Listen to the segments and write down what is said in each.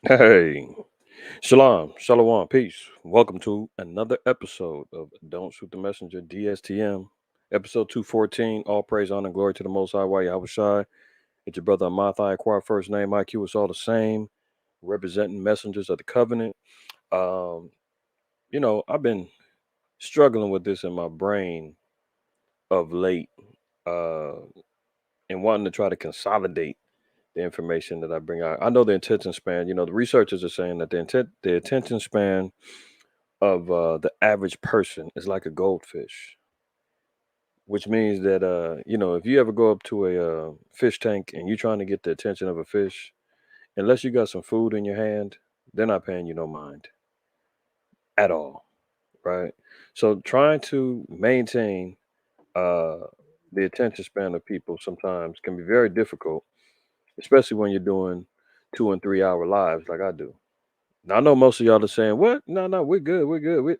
Hey, shalom, shalom, peace. Welcome to another episode of Don't Shoot the Messenger, DSTM, episode 214. All praise, honor, and glory to the Most High. Why Yahweh Shai. It's your brother Amath. I acquire first name. IQ is all the same. Representing messengers of the covenant. Um, I've been struggling with this in my brain of late, uh, and wanting to try to consolidate the information that I bring out. I know the attention span. The researchers are saying that the attention span of the average person is like a goldfish, which means that if you ever go up to a fish tank and you're trying to get the attention of a fish, unless you got some food in your hand, they're not paying you no mind at all, right? So trying to maintain uh, the attention span of people sometimes can be very difficult, especially when you're doing 2 and 3 hour lives like I do. Now I know most of y'all are saying, "What? No, no, we're good, we're good."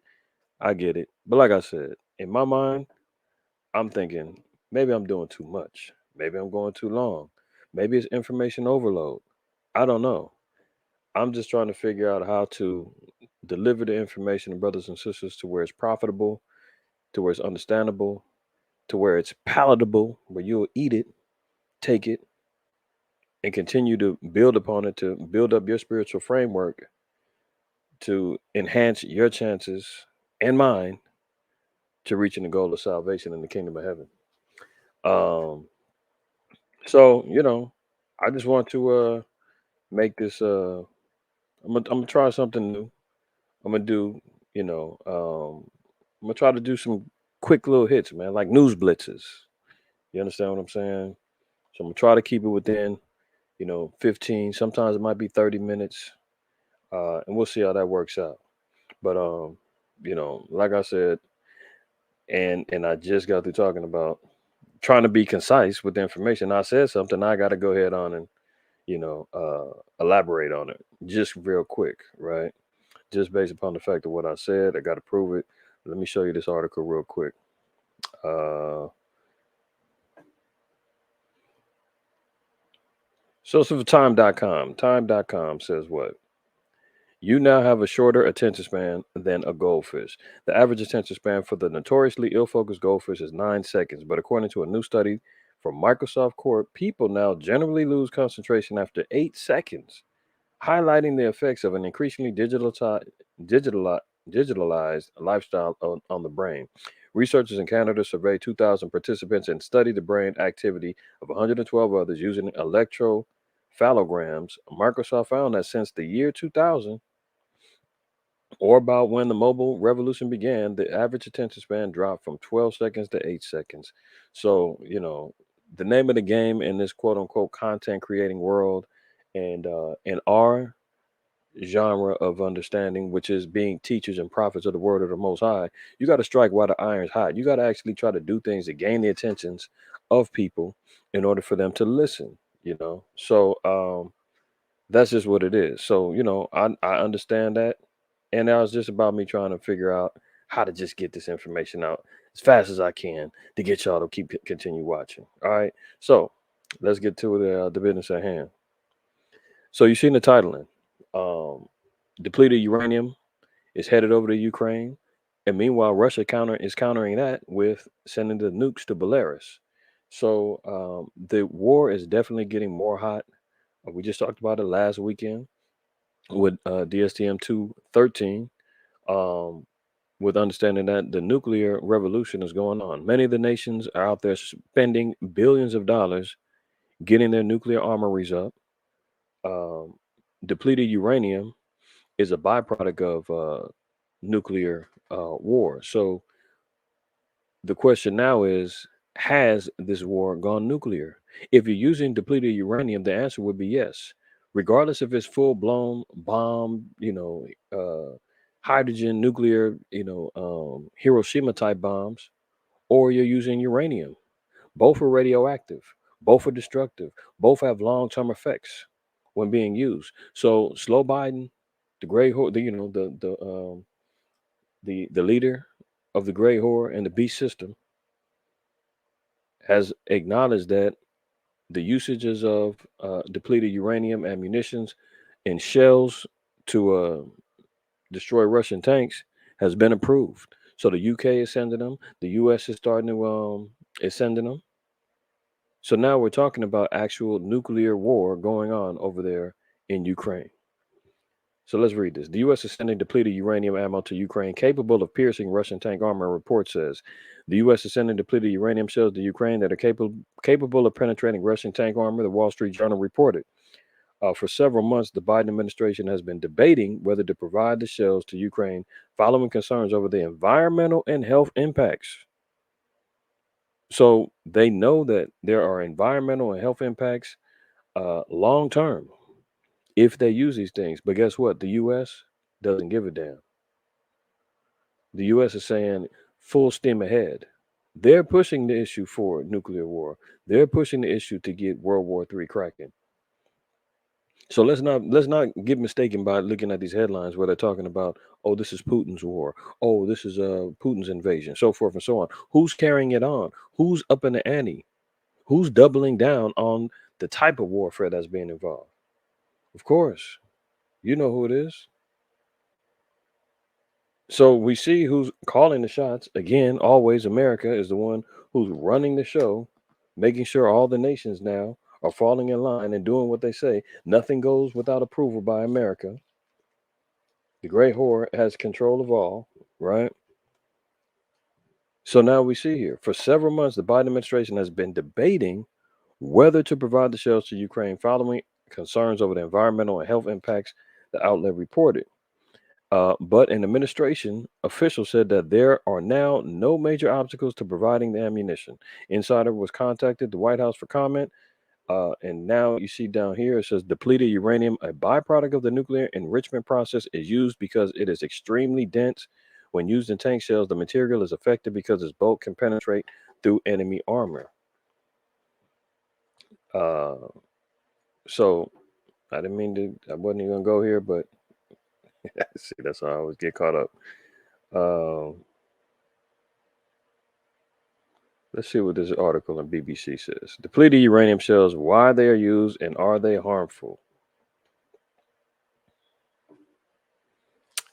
I get it, but like I said, in my mind, I'm thinking maybe I'm doing too much. Maybe I'm going too long. Maybe it's information overload. I don't know. I'm just trying to figure out how to deliver the information to brothers and sisters to where it's profitable, to where it's understandable, to where it's palatable, where you'll eat it, take it, and continue to build upon it to build up your spiritual framework to enhance your chances and mine to reaching the goal of salvation in the kingdom of heaven. Um, so I just want to make this I'm gonna try something new. I'm gonna do, I'm gonna try to do some quick little hits, man, like news blitzes. You understand what I'm saying? So I'm gonna try to keep it within, 15, sometimes it might be 30 minutes. And we'll see how that works out. But like I said, and I just got through talking about trying to be concise with the information. I said something, I gotta go ahead on and, elaborate on it just real quick, right? Just based upon the fact of what I said. I got to prove it. Let me show you this article real quick. Uh, so it's for time.com. Time.com says what? You now have a shorter attention span than a goldfish. The average attention span for the notoriously ill focused goldfish is 9 seconds, but according to a new study from Microsoft Corp, people now generally lose concentration after 8 seconds, highlighting the effects of an increasingly digitali- digitalized lifestyle on the brain. Researchers in Canada surveyed 2,000 participants and studied the brain activity of 112 others using electrophallograms. Microsoft found that since the year 2000, or about when the mobile revolution began, the average attention span dropped from 12 seconds to 8 seconds. So, the name of the game in this quote unquote content creating world and in our genre of understanding, which is being teachers and prophets of the word of the Most High, you got to strike while the iron's hot. You got to actually try to do things to gain the attentions of people in order for them to listen. So that's just what it is. So I understand that, and now it's just about me trying to figure out how to just get this information out as fast as I can to get y'all to continue watching. All right, so let's get to the business at hand. So you seen the titling. Depleted uranium is headed over to Ukraine, and meanwhile, Russia is countering that with sending the nukes to Belarus. So the war is definitely getting more hot. We just talked about it last weekend with DSTM 213, um, with understanding that the nuclear revolution is going on. Many of the nations are out there spending billions of dollars getting their nuclear armories up. Um, Depleted uranium is a byproduct of nuclear war. So the question now is, has this war gone nuclear? If you're using depleted uranium, the answer would be yes, regardless if it's full blown bomb, hydrogen, nuclear, Hiroshima type bombs, or you're using uranium. Both are radioactive, both are destructive, both have long term effects when being used. So slow Biden, the gray horse, the leader of the gray whore and the beast system, has acknowledged that the usages of depleted uranium and munitions and shells to destroy Russian tanks has been approved. So the UK is sending them. The US is starting to is sending them. So now we're talking about actual nuclear war going on over there in Ukraine. So let's read this. The U.S. is sending depleted uranium ammo to Ukraine capable of piercing Russian tank armor, a report says. The U.S. is sending depleted uranium shells to Ukraine that are capable of penetrating Russian tank armor, the Wall Street Journal reported. For several months, the Biden administration has been debating whether to provide the shells to Ukraine following concerns over the environmental and health impacts. So they know that there are environmental and health impacts long term if they use these things. But guess what? The U.S. doesn't give a damn. The U.S. is saying full steam ahead. They're pushing the issue for nuclear war. They're pushing the issue to get World War III cracking. So let's not get mistaken by looking at these headlines where they're talking about, oh, this is Putin's war, oh, this is Putin's invasion, so forth and so on. Who's carrying it on? Who's up in the ante? Who's doubling down on the type of warfare that's being involved? Of course, you know who it is. So we see who's calling the shots. Again, always America is the one who's running the show, making sure all the nations now are falling in line and doing what they say. Nothing goes without approval by America. The great whore has control of all, right? So now we see here for several months, the Biden administration has been debating whether to provide the shells to Ukraine following concerns over the environmental and health impacts, the outlet reported. But an administration official said that there are now no major obstacles to providing the ammunition. Insider was contacted the White House for comment. And now you see down here it says depleted uranium, a byproduct of the nuclear enrichment process, is used because it is extremely dense. When used in tank shells, the material is effective because its bulk can penetrate through enemy armor. Uh, so I didn't mean to, I wasn't even going to go here, but see, that's how I always get caught up. Um, Let's see what this article on BBC says. Depleted uranium shells, why they are used and are they harmful?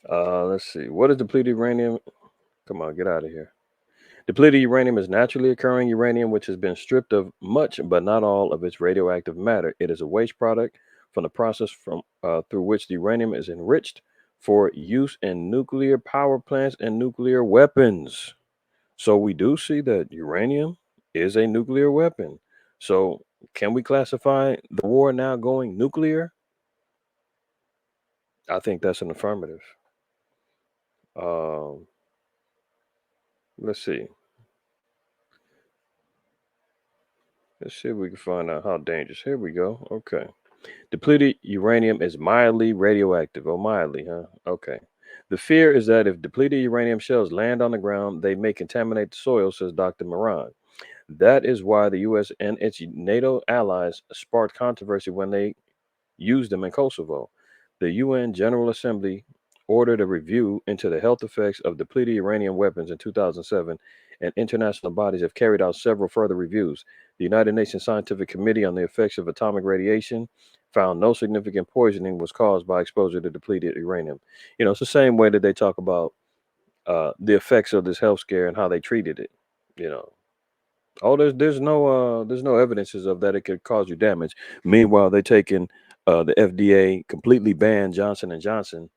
Let's see. What is depleted uranium? Come on, get out of here. Depleted uranium is naturally occurring uranium which has been stripped of much but not all of its radioactive matter. It is a waste product from the process through which the uranium is enriched for use in nuclear power plants and nuclear weapons. So we do see that uranium is a nuclear weapon. So can we classify the war now going nuclear? I think that's an affirmative. Um, let's see. Let's see if we can find out how dangerous. Here we go. Okay. Depleted uranium is mildly radioactive. Oh, mildly, huh? Okay. The fear is that if depleted uranium shells land on the ground, they may contaminate the soil, says Dr. Moran. That is why the U.S. and its NATO allies sparked controversy when they used them in Kosovo. The UN General Assembly ordered a review into the health effects of depleted uranium weapons in 2007, and international bodies have carried out several further reviews. The United Nations Scientific Committee on the Effects of Atomic Radiation found no significant poisoning was caused by exposure to depleted uranium. You know, it's the same way that they talk about the effects of this health scare and how they treated it. You know, oh, there's no evidences of that it could cause you damage. Meanwhile, they taking the FDA completely banned Johnson and Johnson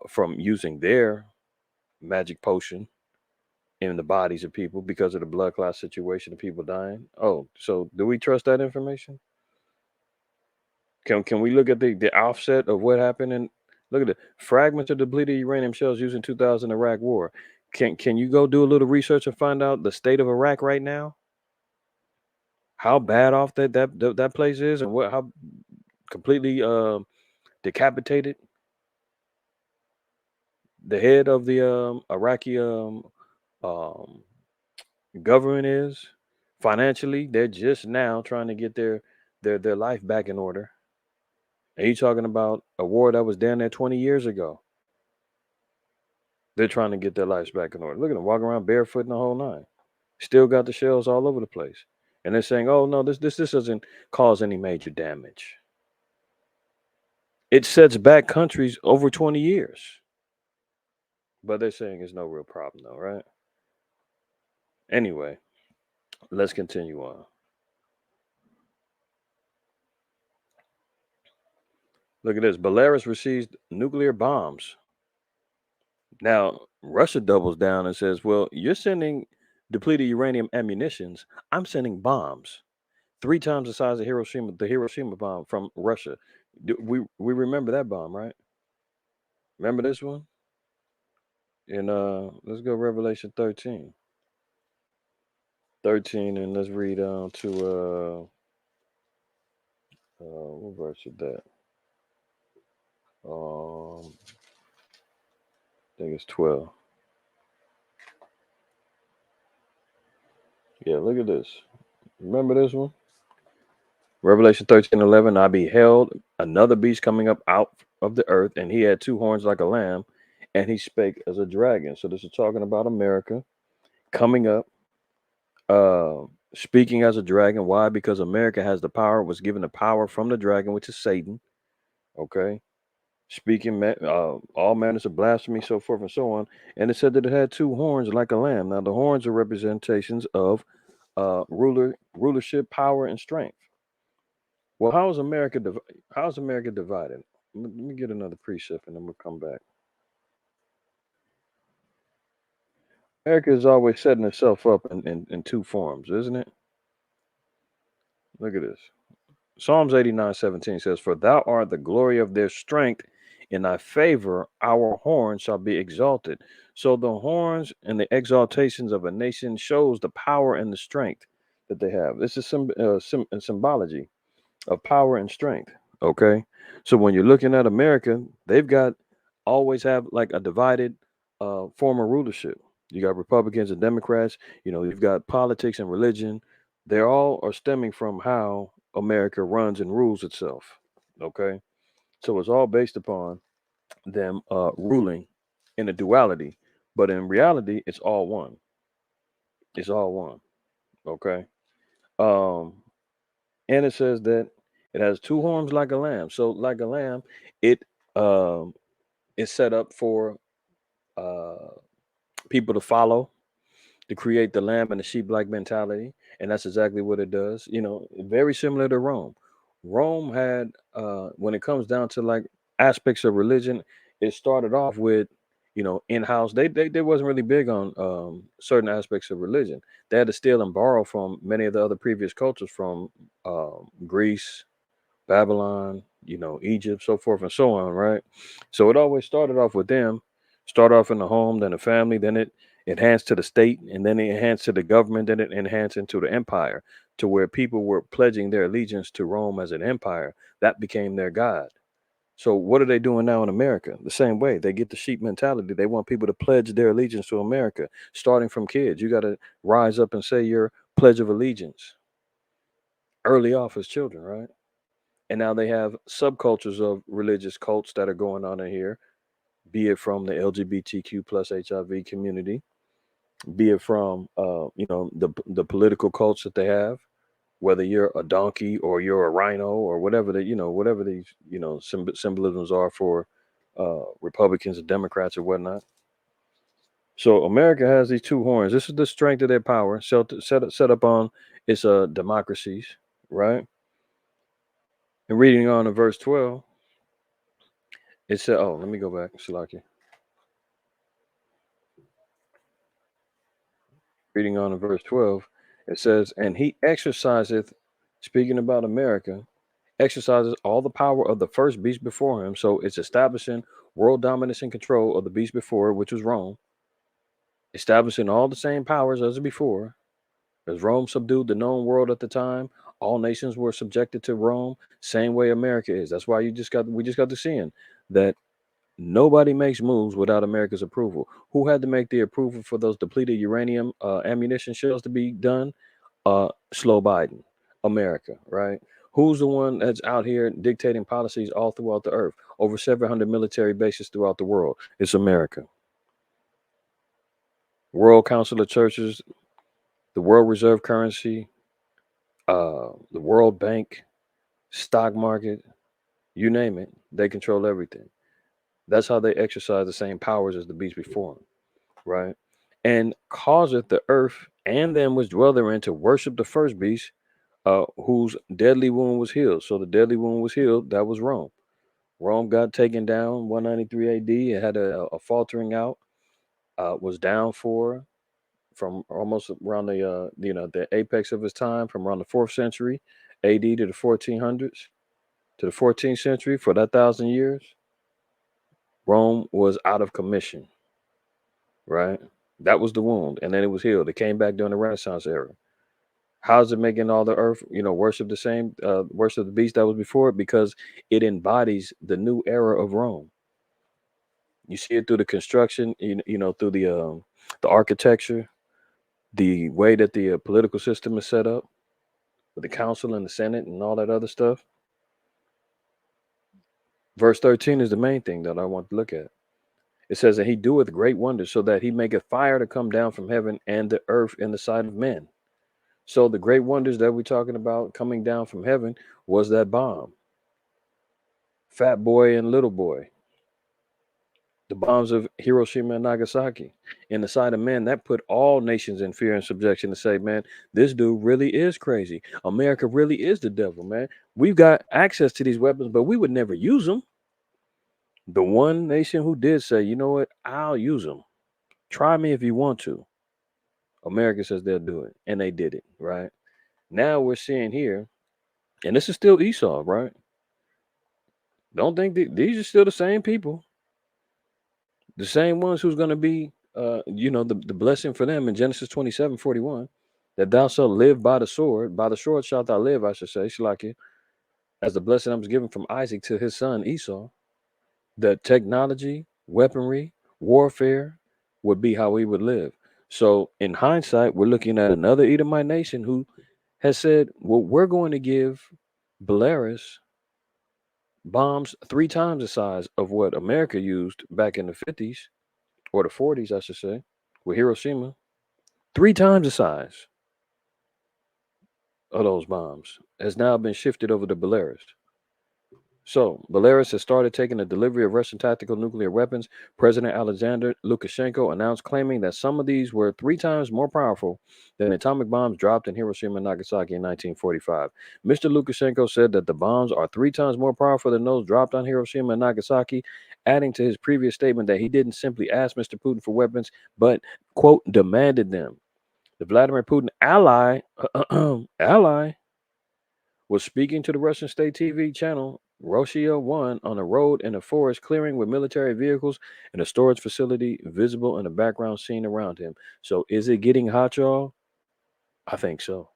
from using their magic potion in the bodies of people because of the blood clot situation of people dying. Oh, so do we trust that information? Can we look at the offset of what happened and look at the fragments of depleted uranium shells used in 2000 Iraq War? Can you go do a little research and find out the state of Iraq right now? How bad off that place is, and what how completely decapitated the head of the Iraqi um, government is financially. They're just now trying to get their life back in order. And you talking about a war that was down there 20 years ago. They're trying to get their lives back in order. Look at them walking around barefoot in the whole nine. Still got the shells all over the place. And they're saying, "Oh no, this doesn't cause any major damage." It sets back countries over 20 years. But they're saying it's no real problem, though, right? Anyway, let's continue on. Look at this. Belarus receives nuclear bombs. Now, Russia doubles down and says, well, you're sending depleted uranium ammunitions. I'm sending bombs. 3 times the size of Hiroshima, the Hiroshima bomb from Russia. We remember that bomb, right? Remember this one? And let's go Revelation 13. 13, and let's read on to what verse is that? I think it's 12. Yeah, look at this. Remember this one? Revelation 13:11. I beheld another beast coming up out of the earth, and he had 2 horns like a lamb, and he spake as a dragon. So this is talking about America coming up, uh, speaking as a dragon. Why? Because America has the power, was given the power from the dragon, which is Satan. Okay. Speaking all manners of blasphemy, so forth and so on. And it said that it had 2 horns like a lamb. Now the horns are representations of rulership, power, and strength. Well, how is America divided? Let me get another precept, and then we'll come back. America is always setting itself up in 2 forms, isn't it? Look at this. Psalms 89:17 says, "For thou art the glory of their strength, in thy favor our horns shall be exalted." So the horns and the exaltations of a nation shows the power and the strength that they have. This is symbology of power and strength. Okay, so when you're looking at America, they've got always have like a divided form of rulership. You got Republicans and Democrats. You've got politics and religion. They all are stemming from how America runs and rules itself. Okay, so it's all based upon them ruling in a duality, but in reality, it's all one. It's all one. Okay. Um, and it says that it has 2 horns like a lamb. So, like a lamb, it um, is set up for uh, people to follow, to create the lamb and the sheep-like mentality, and that's exactly what it does. Very similar to Rome. Rome had, when it comes down to like aspects of religion, it started off with, in-house. They wasn't really big on certain aspects of religion. They had to steal and borrow from many of the other previous cultures from Greece, Babylon, Egypt, so forth and so on, right? So it always started off with them, start off in the home, then the family, then it enhanced to the state, and then it enhanced to the government, then it enhanced into the empire, to where people were pledging their allegiance to Rome as an empire. That became their god. So what are they doing now in America? The same way. They get the sheep mentality. They want people to pledge their allegiance to America, starting from kids. You got to rise up and say your pledge of allegiance early off as children, right? And now they have subcultures of religious cults that are going on in here, be it from the LGBTQ plus HIV community, be it from the political cults that they have, whether you're a donkey or you're a rhino or whatever whatever these symbolisms are for Republicans and Democrats or whatnot. So America has these 2 horns. This is the strength of their power, set up on its democracies, right? And reading on in verse 12, it said, oh, let me go back, Shalaki. Reading on in verse 12, it says, "And he exerciseth," speaking about America, "exercises all the power of the first beast before him." So it's establishing world dominance and control of the beast before, which was Rome, establishing all the same powers as before. As Rome subdued the known world at the time, all nations were subjected to Rome, same way America is. That's why we just got to seeing that nobody makes moves without America's approval. Who had to make the approval for those depleted uranium ammunition shells to be done? Slow Biden, America, right? Who's the one that's out here dictating policies all throughout the earth? Over 700 military bases throughout the world. It's America. World Council of Churches, the World Reserve Currency, the World Bank, stock market, You name it, they control everything. That's how they exercise the same powers as the beast before them, right? And causeth the earth and them which dwell therein to worship the first beast, whose deadly wound was healed. So the deadly wound was healed. That was Rome. Rome got taken down 193 AD. It had a faltering out. Was down from almost around the apex of its time, from around the 4th century AD to the 1400s to the 14th century. For that 1,000 years, Rome was out of commission, right? That was the wound, and then it was healed. It came back during the Renaissance era. How's it making all the earth, worship the same, worship the beast that was before it? Because it embodies the new era of Rome. You see it through the construction, through the architecture, the way that the political system is set up, with the council and the Senate and all that other stuff. Verse 13 is the main thing that I want to look at. It says that he doeth great wonders, so that he maketh fire to come down from heaven and the earth in the sight of men. So the great wonders that we're talking about coming down from heaven was that bomb, Fat Boy and Little Boy, the bombs of Hiroshima and Nagasaki in the sight of men. That put all nations in fear and subjection to say, man, this dude really is crazy. America really is the devil, man. We've got access to these weapons, but we would never use them. The one nation who did say, you know what, I'll use them. Try me if you want to. America says they'll do it. And they did it, right? Now we're seeing here, and this is still Esau, right? Don't think these are still the same people, the same ones who's going to be, the blessing for them in Genesis 27:41, that thou shalt live by the sword shalt thou live, I should say, Shalaki, as the blessing that was given from Isaac to his son Esau. The technology, weaponry, warfare would be how we would live. So, in hindsight, we're looking at another Edomite nation who has said, well, we're going to give Belarus bombs 3 times the size of what America used back in the 50s, or the 40s, I should say, with Hiroshima. 3 times the size of those bombs has now been shifted over to Belarus. So, Belarus has started taking the delivery of Russian tactical nuclear weapons. President Alexander Lukashenko announced, claiming that some of these were 3 times more powerful than atomic bombs dropped in Hiroshima and Nagasaki in 1945. Mr. Lukashenko said that the bombs are 3 times more powerful than those dropped on Hiroshima and Nagasaki, adding to his previous statement that he didn't simply ask Mr. Putin for weapons, but, quote, demanded them. The Vladimir Putin ally was speaking to the Russian state TV channel Russia 1 on a road in a forest clearing with military vehicles and a storage facility visible in the background scene around him. So is it getting hot, y'all? I think so.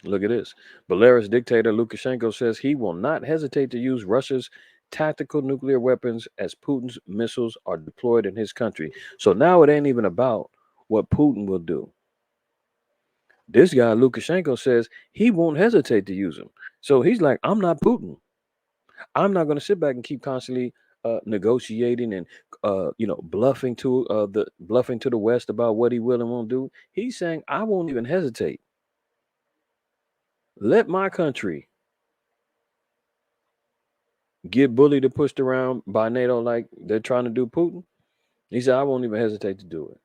Look at this. Belarus dictator Lukashenko says he will not hesitate to use Russia's tactical nuclear weapons as Putin's missiles are deployed in his country. So now it ain't even about what Putin will do. This guy Lukashenko says he won't hesitate to use them. So he's like, I'm not Putin. I'm not going to sit back and keep constantly negotiating and bluffing to the West about what he will and won't do. He's saying I won't even hesitate. Let my country get bullied and pushed around by NATO like they're trying to do Putin. He said I won't even hesitate to do it.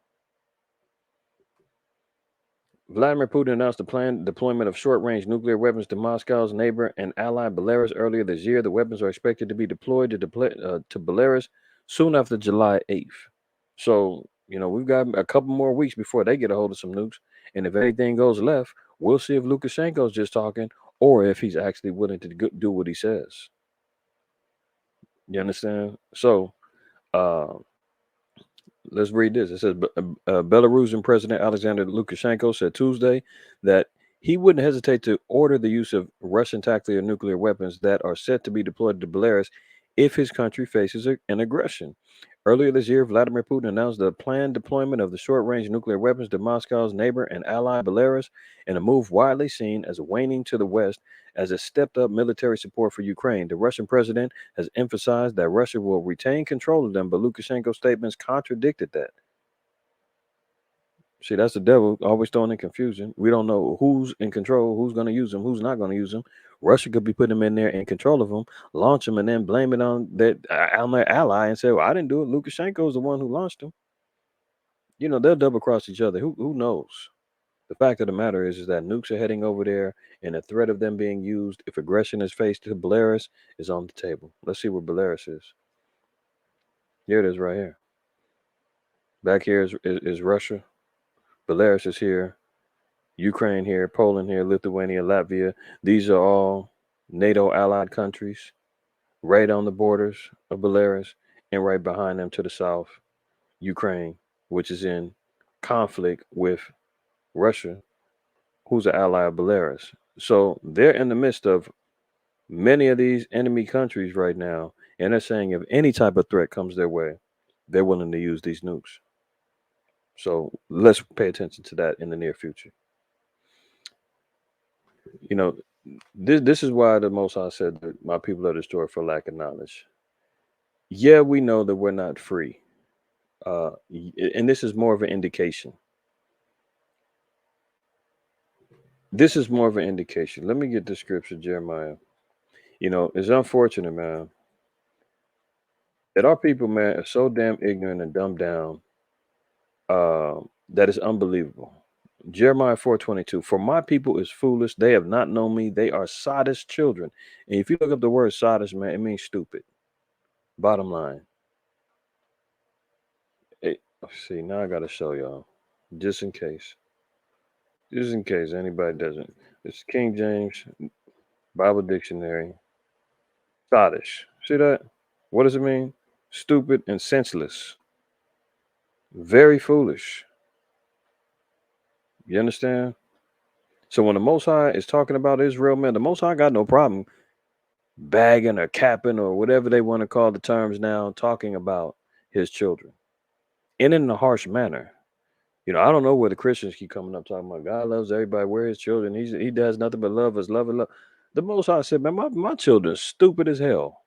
Vladimir Putin announced the planned deployment of short-range nuclear weapons to Moscow's neighbor and ally Belarus earlier this year. The weapons are expected to be deployed to Belarus soon after July 8th. So, we've got a couple more weeks before they get a hold of some nukes. And if anything goes left, we'll see if Lukashenko's just talking or if he's actually willing to do what he says. You understand? So, uh, let's read this. It says Belarusian President Alexander Lukashenko said Tuesday that he wouldn't hesitate to order the use of Russian tactical nuclear weapons that are set to be deployed to Belarus if his country faces an aggression. Earlier this year, Vladimir Putin announced the planned deployment of the short-range nuclear weapons to Moscow's neighbor and ally Belarus, in a move widely seen as waning to the West as it stepped up military support for Ukraine. The Russian president has emphasized that Russia will retain control of them, but Lukashenko's statements contradicted that. See, that's the devil always throwing in confusion. We don't know who's in control, who's going to use them, who's not going to use them. Russia could be putting them in there in control of them, launch them, and then blame it on their ally and say, "Well, I didn't do it. Lukashenko's the one who launched them." They'll double cross each other. Who knows? The fact of the matter is that nukes are heading over there, and the threat of them being used if aggression is faced to Belarus is on the table. Let's see where Belarus is. Here it is, right here. Back here is Russia. Belarus is here. Ukraine here, Poland here, Lithuania, Latvia. These are all NATO allied countries right on the borders of Belarus, and right behind them to the south, Ukraine, which is in conflict with Russia, who's an ally of Belarus. So they're in the midst of many of these enemy countries right now, and they're saying if any type of threat comes their way, they're willing to use these nukes. So let's pay attention to that in the near future. You know, this is why the Most High said that my people are destroyed for lack of knowledge. Yeah, we know that we're not free, and this is more of an indication. This is more of an indication. Let me get the scripture, Jeremiah. It's unfortunate, man, that our people, man, are so damn ignorant and dumbed down that is unbelievable. Jeremiah 4:22. For my people is foolish; they have not known me. They are sottish children. And if you look up the word sottish, man, it means stupid. Bottom line. See, now I gotta show y'all, just in case, anybody doesn't. It's King James Bible Dictionary. Sottish. See that? What does it mean? Stupid and senseless. Very foolish. You understand? So when the Most High is talking about Israel, man, the Most High got no problem bagging or capping or whatever they want to call the terms now, talking about his children, and in a harsh manner. I don't know where the Christians keep coming up talking about God loves everybody. We're his children. He does nothing but love us, love and love. The Most High said, man, my children stupid as hell.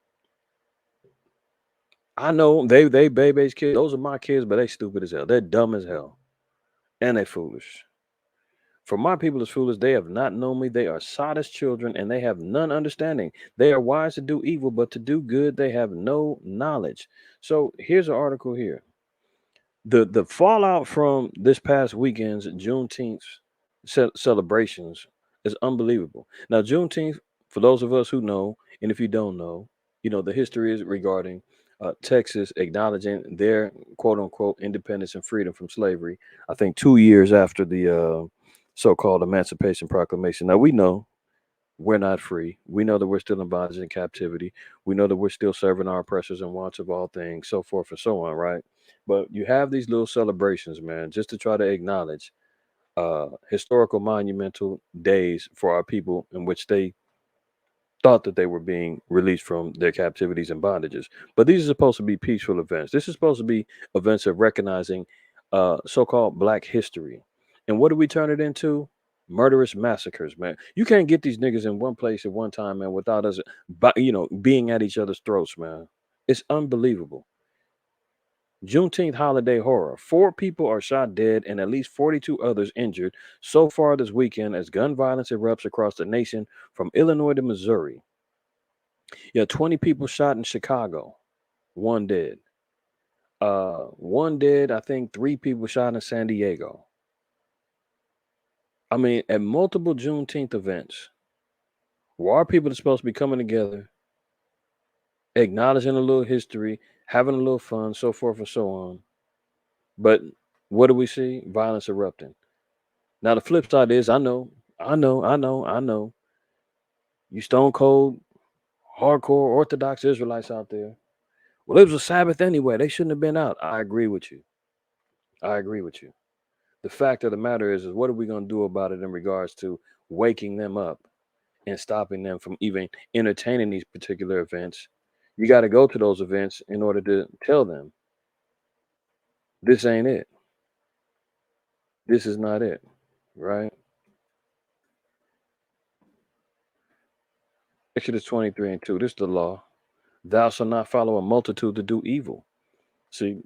I know they baby's kids. Those are my kids, but they stupid as hell. They're dumb as hell, and they foolish. For my people is foolish. They have not known me. They are sottish children, and they have none understanding. They are wise to do evil, but to do good they have no knowledge. So here's an article here. The fallout from this past weekend's Juneteenth celebrations is unbelievable. Now, Juneteenth, for those of us who know, and if you don't know, the history is regarding Texas acknowledging their quote unquote independence and freedom from slavery. I think 2 years after the so-called Emancipation Proclamation. Now we know we're not free. We know that we're still in bondage and captivity. We know that we're still serving our oppressors and wants of all things, so forth and so on, right? But you have these little celebrations, man, just to try to acknowledge historical monumental days for our people in which they thought that they were being released from their captivities and bondages. But these are supposed to be peaceful events. This is supposed to be events of recognizing so-called Black history. And what do we turn it into? Murderous massacres, man. You can't get these niggas in one place at one time, man, without us, being at each other's throats, man. It's unbelievable. Juneteenth holiday horror. 4 people are shot dead and at least 42 others injured so far this weekend as gun violence erupts across the nation from Illinois to Missouri. 20 people shot in Chicago, one dead. One dead, I think 3 people shot in San Diego. I mean, at multiple Juneteenth events, where our people are supposed to be coming together, acknowledging a little history, having a little fun, so forth and so on. But what do we see? Violence erupting. Now the flip side is, I know, you stone cold, hardcore Orthodox Israelites out there. Well, it was a Sabbath anyway. They shouldn't have been out. I agree with you. I agree with you. The fact of the matter is what are we going to do about it in regards to waking them up and stopping them from even entertaining these particular events? You got to go to those events in order to tell them this ain't it. This is not it. Right? Exodus 23:2. This is the law. Thou shalt not follow a multitude to do evil. See,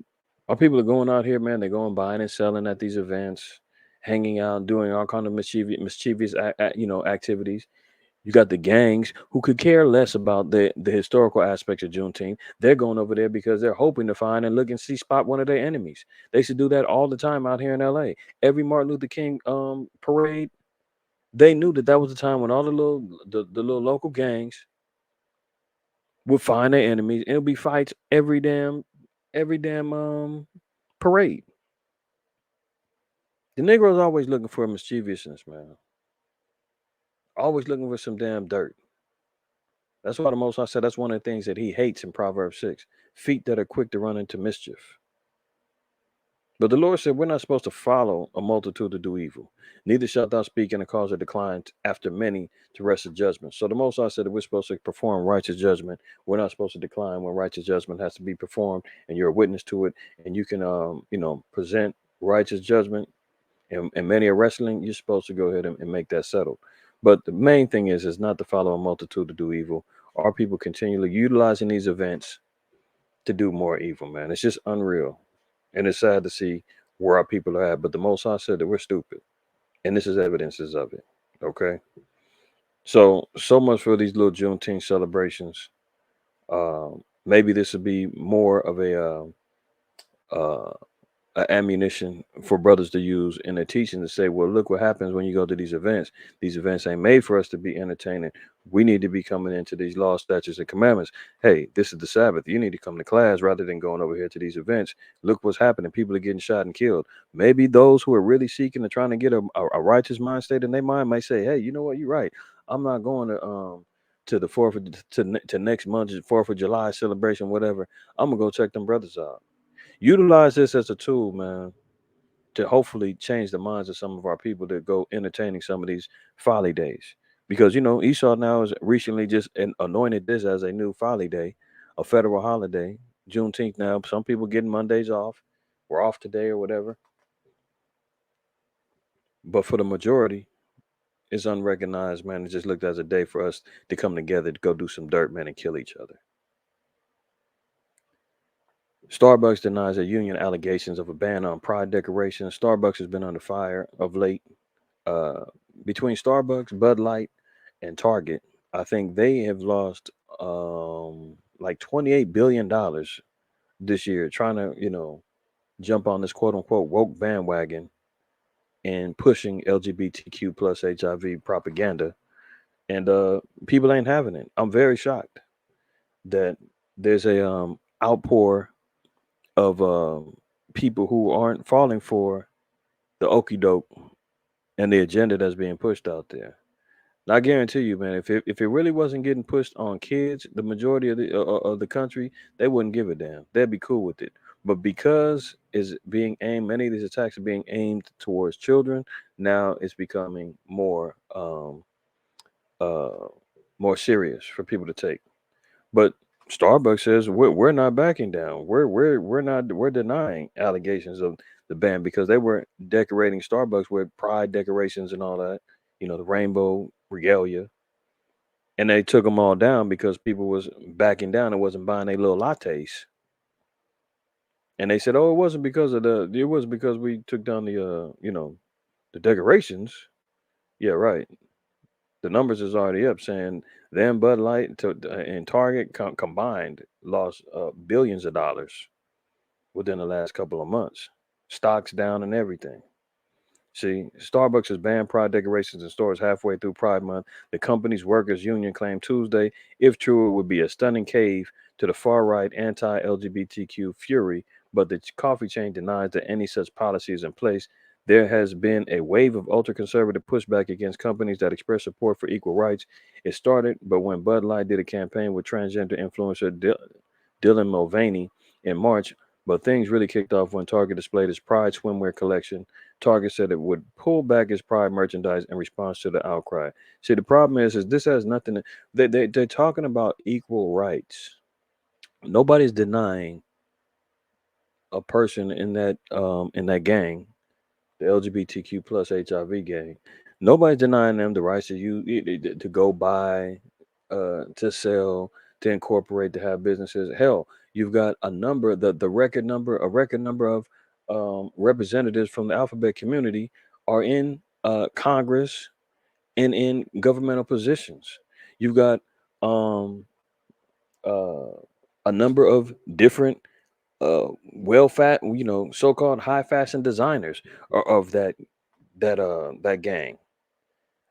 Our people are going out here, man. They're going buying and selling at these events, hanging out, doing all kind of mischievous, activities. You got the gangs who could care less about the historical aspects of Juneteenth. They're going over there because they're hoping to find and look and see spot one of their enemies. They should do that all the time out here in L.A. Every Martin Luther King parade, they knew that was the time when all the little local gangs would find their enemies. It'll be fights every damn parade. The Negroes always looking for mischievousness, man. Always looking for some damn dirt. That's why the Most High said that's one of the things that he hates in Proverbs 6. Feet that are quick to run into mischief. But the Lord said we're not supposed to follow a multitude to do evil. Neither shalt thou speak in a cause of decline after many to wrest a judgment. So the Most High said that we're supposed to perform righteous judgment. We're not supposed to decline when righteous judgment has to be performed and you're a witness to it and you can, present righteous judgment. And many are wrestling, you're supposed to go ahead and make that settled. But the main thing is not to follow a multitude to do evil. Our people continually utilizing these events to do more evil, man. It's just unreal. And it's sad to see where our people are at. But the Most High said that we're stupid. And this is evidences of it. Okay. So much for these little Juneteenth celebrations. Maybe this would be more of uh, ammunition for brothers to use in their teaching to say, well, look what happens when you go to these events. These events ain't made for us to be entertaining. We need to be coming into these laws, statutes, and commandments. Hey, this is the Sabbath. You need to come to class rather than going over here to these events. Look what's happening. People are getting shot and killed. Maybe those who are really seeking and trying to get a righteous mind state in their mind might say, hey, you know what? You're right. I'm not going to the to next month's 4th of July celebration, whatever. I'm gonna go check them brothers out. Utilize this as a tool, man, to hopefully change the minds of some of our people that go entertaining some of these folly days. Because Esau now has recently just anointed this as a new folly day, a federal holiday. Juneteenth now. Some people getting Mondays off. We're off today or whatever. But for the majority, it's unrecognized, man. It's just looked as a day for us to come together to go do some dirt, man, and kill each other. Starbucks denies a union allegations of a ban on pride decorations. Starbucks has been under fire of late. Uh, Between Starbucks, Bud Light, and Target, I think they have lost like $28 billion this year trying to jump on this quote unquote woke bandwagon and pushing LGBTQ plus HIV propaganda, and people ain't having it. I'm very shocked that there's a outpour of people who aren't falling for the okey doke and the agenda that's being pushed out there. And I guarantee you, man, if it really wasn't getting pushed on kids, the majority of the country, they wouldn't give a damn. They'd be cool with it. But because is being aimed, many of these attacks are being aimed towards children. Now it's becoming uh, more serious for people to take. But Starbucks says we're not backing down. We're denying allegations of the ban because they were decorating Starbucks with pride decorations and all that. The rainbow regalia, and they took them all down because people was backing down and wasn't buying their little lattes. And they said, "Oh, it wasn't because of it was because we took down the decorations." Yeah, right. The numbers is already up saying them Bud Light and Target combined lost billions of dollars within the last couple of months. Stocks down and everything. See, Starbucks has banned pride decorations in stores halfway through Pride Month. The company's workers' union claimed Tuesday, if true, it would be a stunning cave to the far right anti LGBTQ fury, but the coffee chain denies that any such policy is in place. There has been a wave of ultra conservative pushback against companies that express support for equal rights. It started, but when Bud Light did a campaign with transgender influencer Dylan Mulvaney in March, but things really kicked off when Target displayed its Pride swimwear collection. Target said it would pull back its Pride merchandise in response to the outcry. See, the problem is this has nothing to, they're talking about equal rights. Nobody's denying a person in that gang, the LGBTQ plus HIV gang. Nobody's denying them the rights to go buy, to sell, to incorporate, to have businesses. Hell, you've got a number, the record number, a record number of representatives from the alphabet community are in Congress and in governmental positions. You've got um, uh, a number of different so-called high fashion designers are of that gang.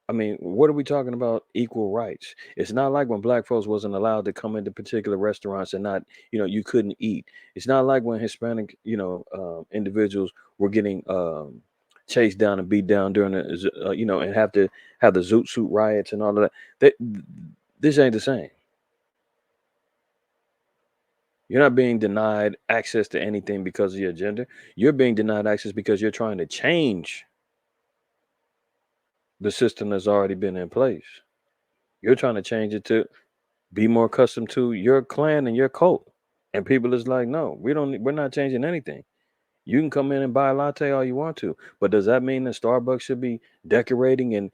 I mean, what are we talking about? Equal rights. It's not like when black folks wasn't allowed to come into particular restaurants and not, you couldn't eat. It's not like when Hispanic, individuals were getting chased down and beat down during and have to have the Zoot Suit riots and all of that. This ain't the same. You're not being denied access to anything because of your gender. You're being denied access because you're trying to change the system that's already been in place. You're trying to change it to be more accustomed to your clan and your cult. And people is like, no, we're not changing anything. You can come in and buy a latte all you want to. But does that mean that Starbucks should be decorating and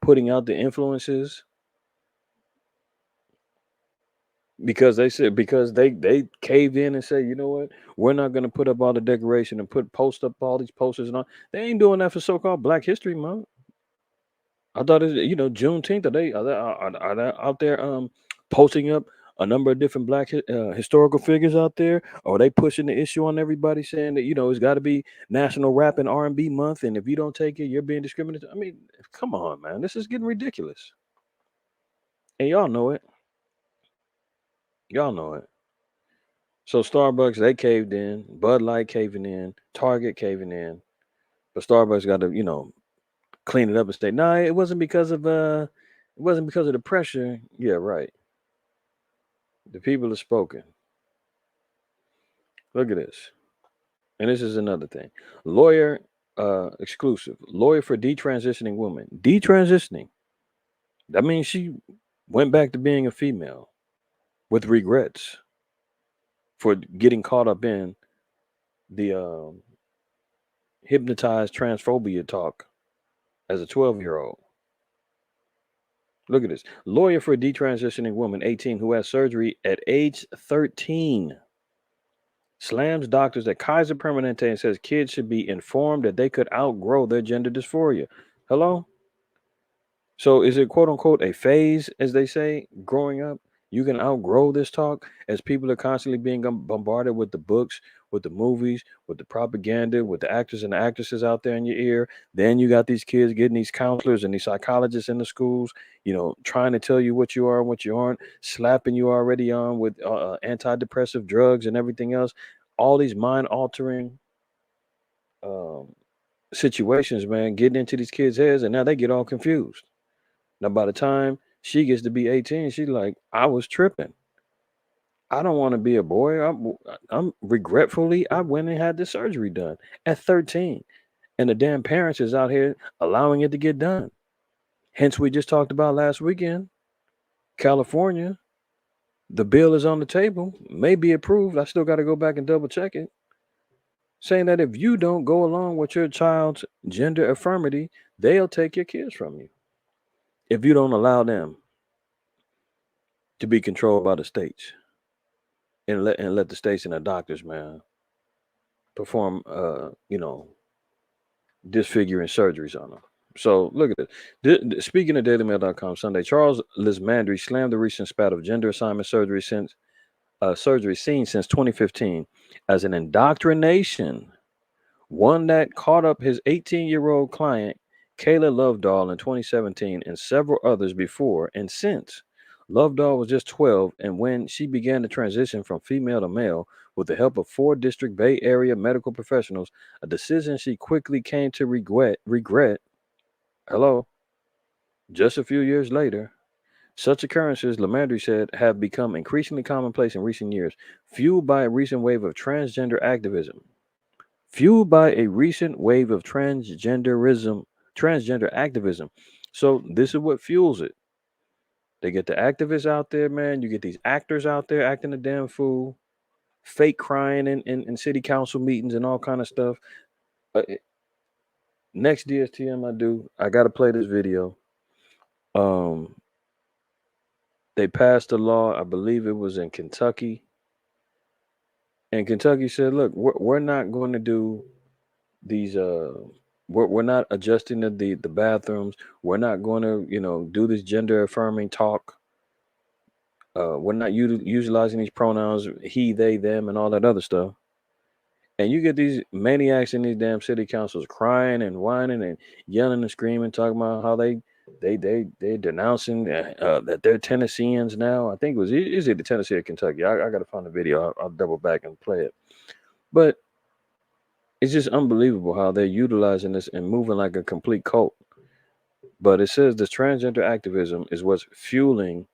putting out the influences? Because they caved in and said, you know what, we're not going to put up all the decoration and post up all these posters and all. They ain't doing that for so-called Black History Month. I thought it's Juneteenth. Are they out there posting up a number of different black historical figures out there? Or are they pushing the issue on everybody, saying that it's got to be National Rap and R&B Month, and if you don't take it, you're being discriminated? I mean, come on, man, this is getting ridiculous, and y'all know it. Y'all know it. So Starbucks, they caved in. Bud Light caving in. Target caving in. But Starbucks got to clean it up and say, no, it wasn't because of the pressure. Yeah, right. The people have spoken. Look at this. And this is another thing. Lawyer exclusive. Lawyer for detransitioning woman. Detransitioning. That means she went back to being a female with regrets for getting caught up in the hypnotized transphobia talk as a 12-year-old. Look at this. Lawyer for a detransitioning woman, 18, who has surgery at age 13. Slams doctors at Kaiser Permanente and says kids should be informed that they could outgrow their gender dysphoria. Hello? So is it quote unquote a phase, as they say, growing up? You can outgrow this talk as people are constantly being bombarded with the books, with the movies, with the propaganda, with the actors and the actresses out there in your ear. Then you got these kids getting these counselors and these psychologists in the schools, trying to tell you what you are and what you aren't, slapping you already on with antidepressive drugs and everything else. All these mind altering um, situations, man, getting into these kids' heads, and now they get all confused. Now, by the time she gets to be 18, she's like, I was tripping. I don't want to be a boy. I'm regretfully, I went and had the surgery done at 13. And the damn parents is out here allowing it to get done. Hence, we just talked about last weekend, California, the bill is on the table, may be approved. I still got to go back and double check it. Saying that if you don't go along with your child's gender affirmity, they'll take your kids from you. If you don't allow them to be controlled by the states. And let the states and the doctors, man, perform disfiguring surgeries on them. So look at it. Speaking of DailyMail.com Sunday, Charles Lismandry slammed the recent spat of gender assignment surgery seen since 2015 as an indoctrination, one that caught up his 18-year-old client Kayla Lovedahl in 2017 and several others before and since. Lovedahl was just 12, and when she began to transition from female to male with the help of 4 District Bay Area medical professionals, a decision she quickly came to regret. Hello, just a few years later. Such occurrences, Lamandry said, have become increasingly commonplace in recent years, fueled by a recent wave of transgender activism. Fueled by a recent wave of transgender activism. So this is what fuels it. They get the activists out there, man. You get these actors out there acting a damn fool, fake crying in city council meetings and all kind of stuff. Next DSTM I got to play this video. They passed a law, I believe it was in Kentucky, and Kentucky said, "Look, we're not going to do these. We're not adjusting the bathrooms. We're not going to do this gender affirming talk. We're not utilizing these pronouns he, they, them, and all that other stuff." And you get these maniacs in these damn city councils crying and whining and yelling and screaming, talking about how they denouncing that they're Tennesseans now. I think it was is it the Tennessee or Kentucky? I got to find the video. I'll double back and play it. But it's just unbelievable how they're utilizing this and moving like a complete cult. But it says this transgender activism is what's fueling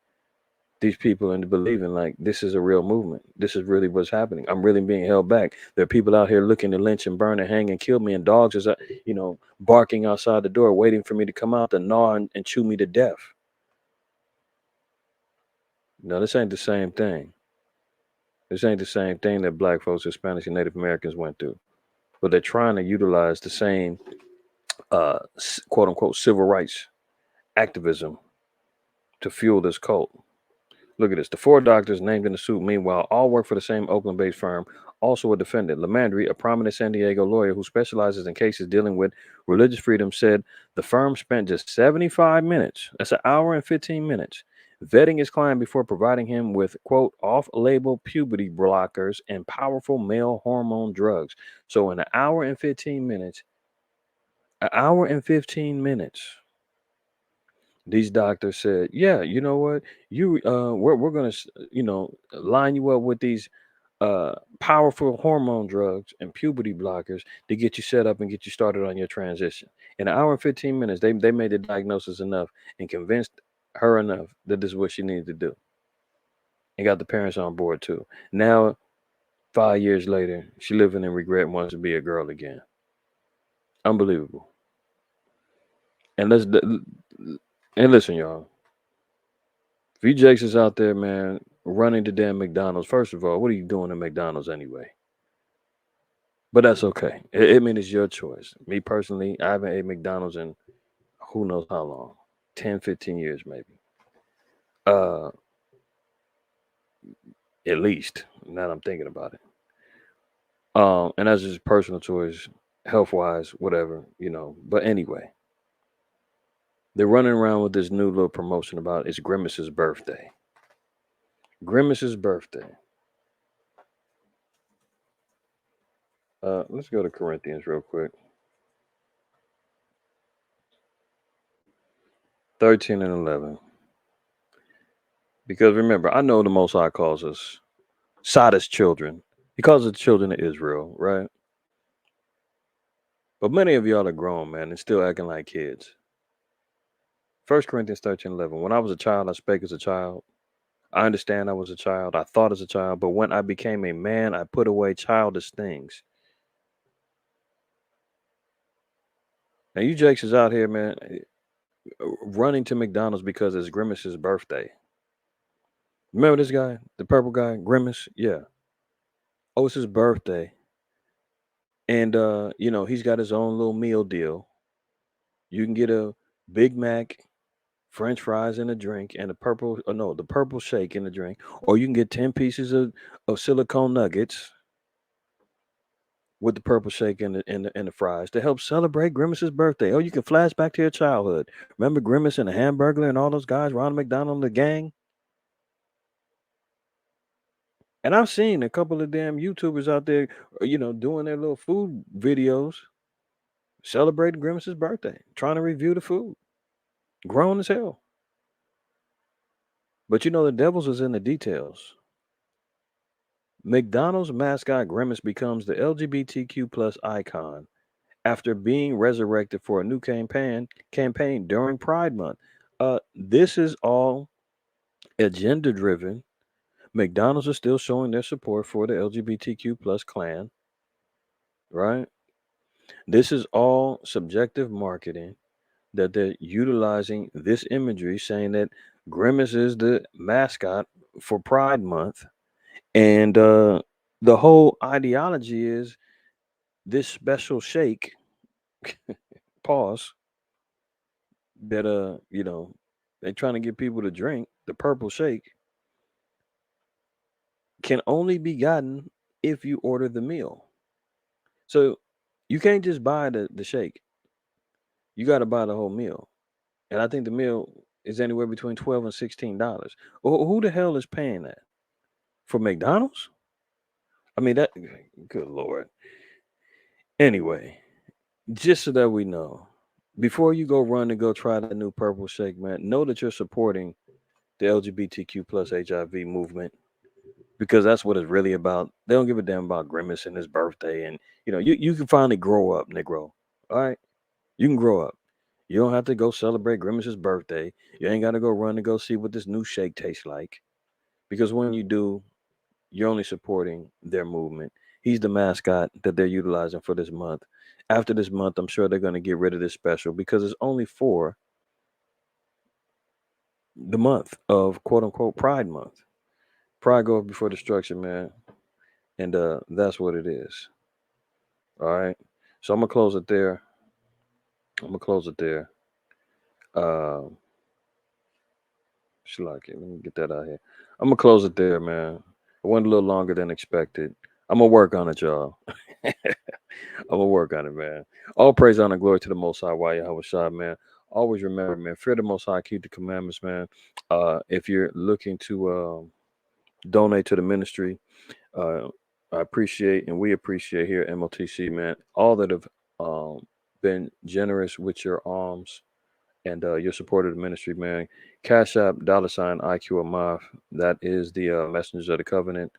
these people into believing like this is a real movement. This is really what's happening. I'm really being held back. There are people out here looking to lynch and burn and hang and kill me, and dogs is barking outside the door, waiting for me to come out to gnaw and chew me to death. No, this ain't the same thing. This ain't the same thing that black folks, Hispanics, and Native Americans went through. But they're trying to utilize the same quote unquote civil rights activism to fuel this cult. Look at this. The four doctors named in the suit, meanwhile, all work for the same Oakland based firm, also a defendant. Lamandry, a prominent San Diego lawyer who specializes in cases dealing with religious freedom, said the firm spent just 75 minutes, that's an hour and 15 minutes, vetting his client before providing him with, quote, off label puberty blockers and powerful male hormone drugs. So, in an hour and 15 minutes, these doctors said, "Yeah, you know what? We're gonna line you up with these powerful hormone drugs and puberty blockers to get you set up and get you started on your transition." In an hour and 15 minutes, they made the diagnosis enough and convinced her enough that this is what she needed to do, and got the parents on board too. Now, 5 years later, she living in regret and wants to be a girl again. Unbelievable. And listen, y'all. If you Jakes is out there, man, running to damn McDonald's, first of all, what are you doing at McDonald's anyway? But that's okay. I mean, it's your choice. Me personally, I haven't ate McDonald's in who knows how long, 10, 15 years maybe. Uh, at least, now that I'm thinking about it. And that's just personal choice, health wise, whatever. But anyway, they're running around with this new little promotion about it's Grimace's birthday. Grimace's birthday. Let's go to Corinthians real quick. 13 and 11. Because remember, I know the Most High calls us Sodom's children. He calls us children of Israel, right? But many of y'all are grown, man, and still acting like kids. 1 Corinthians 13:11. When I was a child, I spake as a child. I understand I was a child. I thought as a child. But when I became a man, I put away childish things. Now, you Jakes is out here, man, running to McDonald's because it's Grimace's birthday. Remember this guy, the purple guy, Grimace? Yeah. Oh, it's his birthday. And, he's got his own little meal deal. You can get a Big Mac, French fries, and a drink, and the purple shake in the drink, or you can get 10 pieces of silicone nuggets with the purple shake and the fries to help celebrate Grimace's birthday. Oh, you can flash back to your childhood. Remember Grimace and the Hamburglar and all those guys, Ronald McDonald and the gang? And I've seen a couple of damn YouTubers out there, doing their little food videos celebrating Grimace's birthday, trying to review the food. Grown as hell. But the devil's is in the details. McDonald's mascot Grimace becomes the LGBTQ plus icon after being resurrected for a new campaign during Pride Month. This is all agenda driven. McDonald's is still showing their support for the LGBTQ plus clan, right? This is all subjective marketing that they're utilizing this imagery, saying that Grimace is the mascot for Pride Month. And the whole ideology is this special shake, pause, that they're trying to get people to drink the purple shake can only be gotten if you order the meal. So you can't just buy the shake. You got to buy the whole meal. And I think the meal is anywhere between $12 and $16. Who the hell is paying that? For McDonald's? I mean, that, good Lord. Anyway, just so that we know, before you go run and go try the new purple shake, man, know that you're supporting the LGBTQ plus HIV movement because that's what it's really about. They don't give a damn about Grimace and his birthday. And, you can finally grow up, Negro. All right? You can grow up. You don't have to go celebrate Grimace's birthday. You ain't got to go run and go see what this new shake tastes like. Because when you do, you're only supporting their movement. He's the mascot that they're utilizing for this month. After this month, I'm sure they're going to get rid of this special because it's only for the month of quote unquote Pride Month. Pride goes before destruction, man. And that's what it is. All right. So I'm going to close it there. I'm going to close it there. Uh, Shalaki, let me get that out here. I'm going to close it there, man. It went a little longer than expected. I'm going to work on it, y'all. I'm gonna work on it, man. All praise, honor, glory to the Most High. Why Yahweh Shai, man. Always remember, man. Fear the Most High, keep the commandments, man. If you're looking to donate to the ministry, uh, I appreciate and we appreciate here at MOTC, man. All that have been generous with your alms and your support of the ministry, man. Cash App $ IQAhmath. That is the Messengers of the Covenant.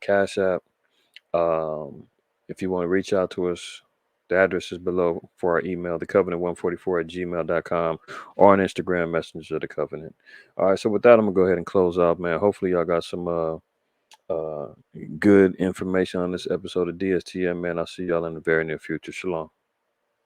Cash App. Um, if you want to reach out to us, the address is below for our email, thecovenant144@gmail.com, or on Instagram, Messengers of the Covenant. All right, so with that, I'm going to go ahead and close out, man. Hopefully, y'all got some uh, good information on this episode of DSTM, man. I'll see y'all in the very near future. Shalom.